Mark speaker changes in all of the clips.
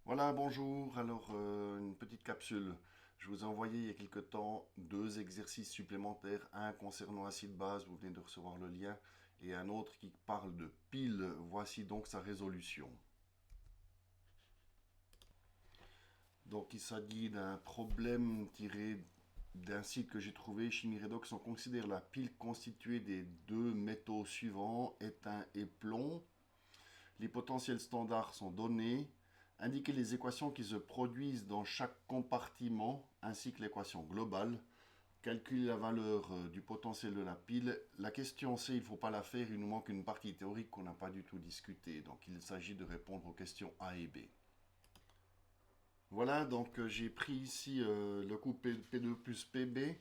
Speaker 1: Voilà, bonjour. Alors, une petite capsule. Je vous ai envoyé il y a quelque temps deux exercices supplémentaires, un concernant acide base, vous venez de recevoir le lien, et un autre qui parle de pile. Voici donc sa résolution. Donc, il s'agit d'un problème tiré d'un site que j'ai trouvé, Chimie Redox. On considère la pile constituée des deux métaux suivants, étain et plomb. Les potentiels standards sont donnés. Indiquez les équations qui se produisent dans chaque compartiment, ainsi que l'équation globale. Calculez la valeur du potentiel de la pile. La question C, il ne faut pas la faire, il nous manque une partie théorique qu'on n'a pas du tout discutée. Donc il s'agit de répondre aux questions A et B. Voilà, donc j'ai pris ici le coup P2 plus PB.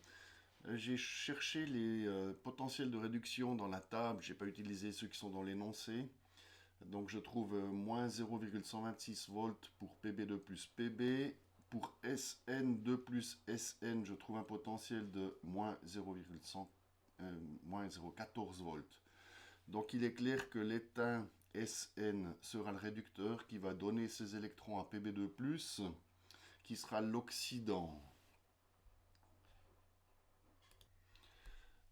Speaker 1: J'ai cherché les potentiels de réduction dans la table, j'ai pas utilisé ceux qui sont dans l'énoncé. Donc je trouve moins 0,126 volts pour PB2 plus PB. Pour SN2 plus SN, je trouve un potentiel de moins 0,14 volts. Donc il est clair que l'étain SN sera le réducteur qui va donner ses électrons à PB2 plus, qui sera l'oxydant.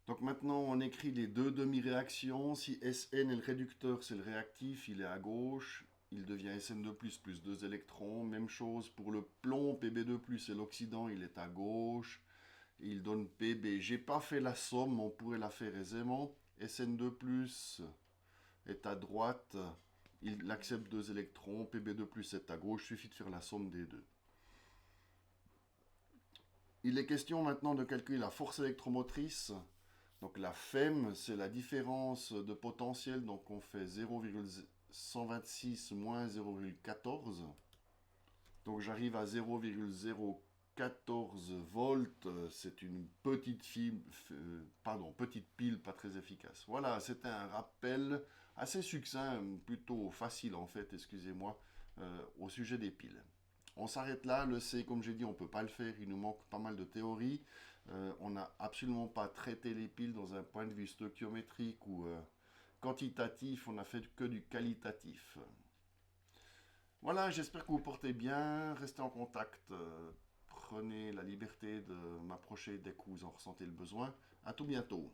Speaker 1: Donc maintenant, on écrit les deux demi-réactions. Si Sn est le réducteur, c'est le réactif, il est à gauche. Il devient Sn2+, plus 2 électrons. Même chose pour le plomb, Pb2+, et l'oxydant, il est à gauche. Il donne Pb. J'ai pas fait la somme, on pourrait la faire aisément. Sn2+, est à droite. Il accepte 2 électrons. Pb2+, est à gauche. Il suffit de faire la somme des deux. Il est question maintenant de calculer la force électromotrice. Donc la FEM, c'est la différence de potentiel, donc on fait 0,126 moins 0,14. Donc j'arrive à 0,014 volts, c'est une petite pile pas très efficace. Voilà, c'était un rappel assez succinct, plutôt facile en fait, excusez-moi, au sujet des piles. On s'arrête là, le C, comme j'ai dit, on ne peut pas le faire, il nous manque pas mal de théorie. On n'a absolument pas traité les piles dans un point de vue stoichiométrique ou quantitatif, on n'a fait que du qualitatif. Voilà, j'espère que vous vous portez bien, restez en contact, prenez la liberté de m'approcher dès que vous en ressentez le besoin. À tout bientôt.